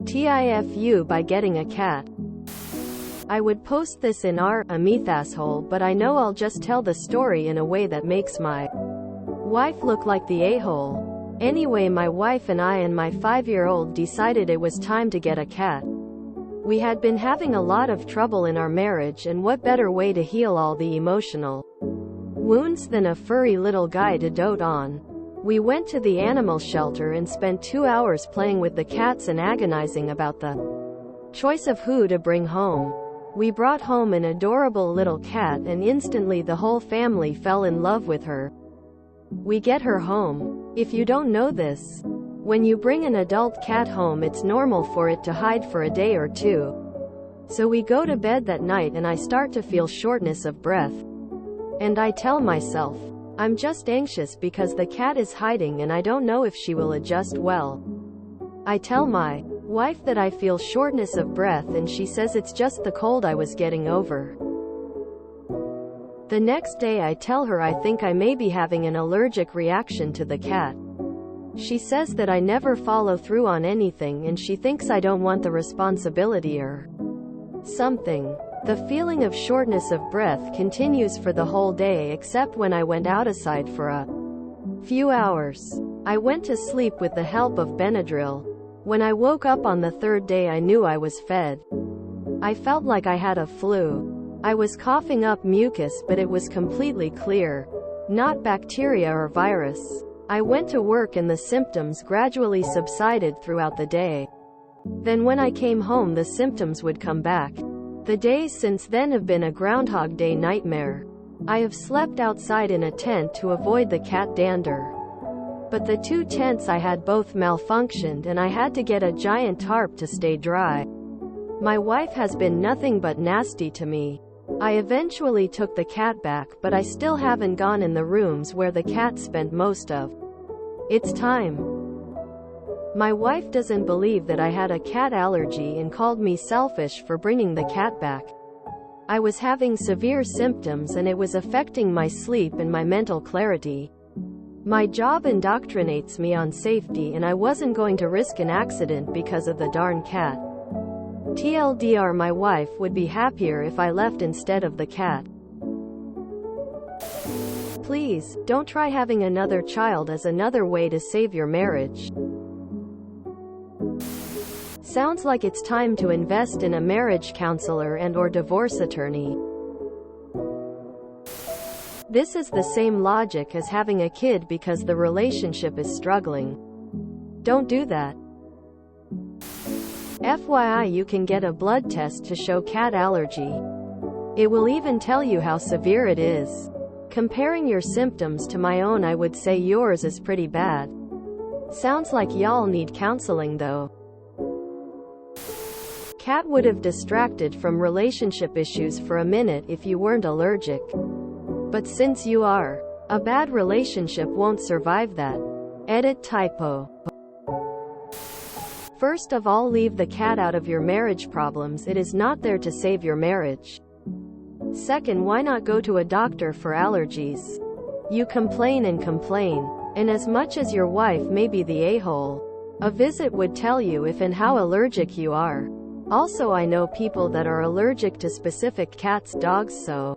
TIFU by getting a cat. I would post this in our asshole, but I know I'll just tell the story in a way that makes my wife look like the a-hole. Anyway, my wife and I and my 5-year-old decided it was time to get a cat. We had been having a lot of trouble in our marriage, and what better way to heal all the emotional wounds than a furry little guy to dote on. We went to the animal shelter and spent 2 hours playing with the cats and agonizing about the choice of who to bring home. We brought home an adorable little cat, and instantly the whole family fell in love with her. We get her home. If you don't know this, when you bring an adult cat home, it's normal for it to hide for a day or two. So we go to bed that night and I start to feel shortness of breath. And I tell myself, I'm just anxious because the cat is hiding and I don't know if she will adjust well. I tell my wife that I feel shortness of breath and she says it's just the cold I was getting over. The next day I tell her I think I may be having an allergic reaction to the cat. She says that I never follow through on anything and she thinks I don't want the responsibility or something. The feeling of shortness of breath continues for the whole day except when I went outside for a few hours. I went to sleep with the help of Benadryl. When I woke up on the third day I knew I was fed. I felt like I had a flu. I was coughing up mucus, but it was completely clear. Not bacteria or virus. I went to work and the symptoms gradually subsided throughout the day. Then when I came home the symptoms would come back. The days since then have been a Groundhog Day nightmare. I have slept outside in a tent to avoid the cat dander. But the 2 tents I had both malfunctioned and I had to get a giant tarp to stay dry. My wife has been nothing but nasty to me. I eventually took the cat back, but I still haven't gone in the rooms where the cat spent most of its time. My wife doesn't believe that I had a cat allergy and called me selfish for bringing the cat back. I was having severe symptoms and it was affecting my sleep and my mental clarity. My job indoctrinates me on safety and I wasn't going to risk an accident because of the darn cat. TLDR, my wife would be happier if I left instead of the cat. Please, don't try having another child as another way to save your marriage. Sounds like it's time to invest in a marriage counselor and/or divorce attorney. This is the same logic as having a kid because the relationship is struggling. Don't do that. FYI, you can get a blood test to show cat allergy. It will even tell you how severe it is. Comparing your symptoms to my own, I would say yours is pretty bad. Sounds like y'all need counseling though. Cat would have distracted from relationship issues for a minute if you weren't allergic. But since you are, a bad relationship won't survive that. Edit typo. First of all, leave the cat out of your marriage problems. It is not there to save your marriage. Second, why not go to a doctor for allergies? You complain and complain. And as much as your wife may be the a-hole, a visit would tell you if and how allergic you are. Also, I know people that are allergic to specific cats, dogs, so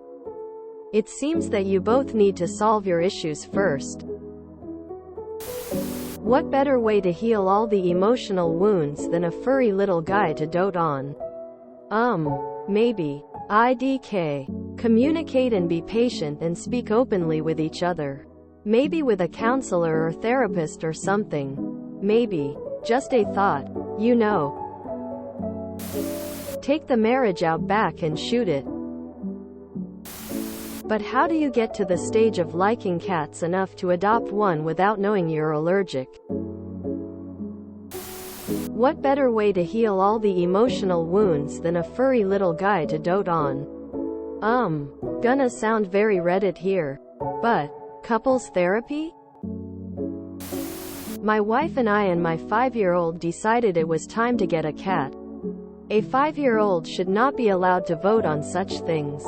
it seems that you both need to solve your issues first. What better way to heal all the emotional wounds than a furry little guy to dote on? Maybe. IDK. Communicate and be patient and speak openly with each other. Maybe with a counselor or therapist or something. Maybe. Just a thought. You know. Take the marriage out back and shoot it. But how do you get to the stage of liking cats enough to adopt one without knowing you're allergic? What better way to heal all the emotional wounds than a furry little guy to dote on? Gonna sound very Reddit here. But, couples therapy? My wife and I and my 5-year-old decided it was time to get a cat. A 5-year-old should not be allowed to vote on such things.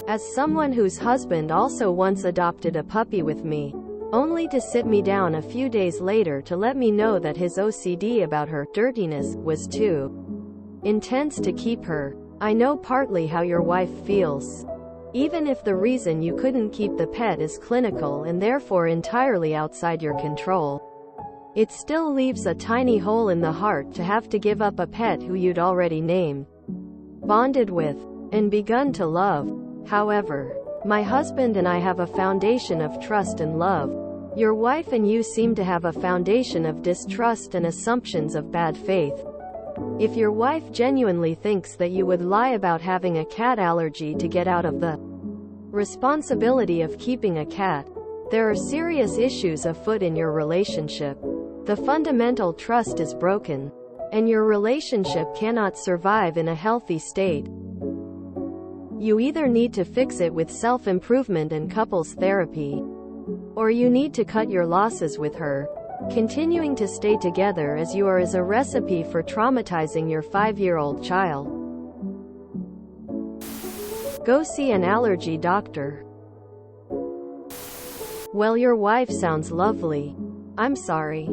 As someone whose husband also once adopted a puppy with me, only to sit me down a few days later to let me know that his OCD about her dirtiness was too intense to keep her. I know partly how your wife feels. Even if the reason you couldn't keep the pet is clinical and therefore entirely outside your control, it still leaves a tiny hole in the heart to have to give up a pet who you'd already named, bonded with, and begun to love. However, my husband and I have a foundation of trust and love. Your wife and you seem to have a foundation of distrust and assumptions of bad faith. If your wife genuinely thinks that you would lie about having a cat allergy to get out of the responsibility of keeping a cat, there are serious issues afoot in your relationship. The fundamental trust is broken, and your relationship cannot survive in a healthy state. You either need to fix it with self-improvement and couples therapy, or you need to cut your losses with her. Continuing to stay together as you are is a recipe for traumatizing your 5-year-old child. Go see an allergy doctor. Well, your wife sounds lovely. I'm sorry.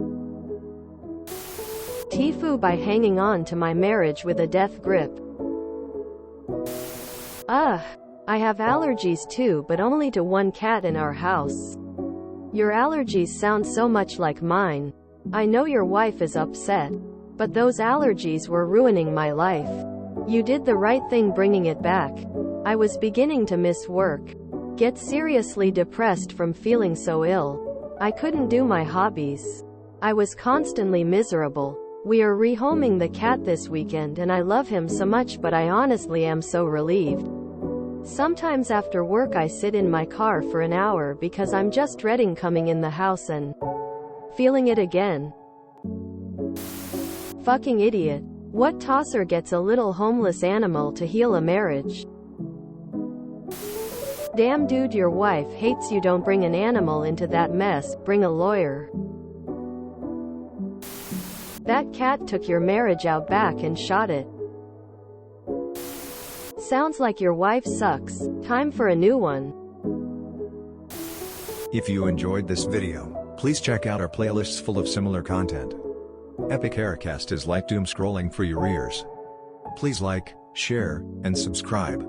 TIFU by hanging on to my marriage with a death grip. I have allergies too, but only to one cat in our house. Your allergies sound so much like mine. I know your wife is upset, but those allergies were ruining my life. You did the right thing bringing it back. I was beginning to miss work, get seriously depressed from feeling so ill. I couldn't do my hobbies. I was constantly miserable. We are rehoming the cat this weekend and I love him so much, but I honestly am so relieved. Sometimes after work I sit in my car for an hour because I'm just dreading coming in the house and feeling it again. Fucking idiot. What tosser gets a little homeless animal to heal a marriage? Damn dude, your wife hates you. Don't bring an animal into that mess, bring a lawyer. That cat took your marriage out back and shot it. Sounds like your wife sucks. Time for a new one. If you enjoyed this video, please check out our playlists full of similar content. Epic Haircast is like doom scrolling for your ears. Please like, share, and subscribe.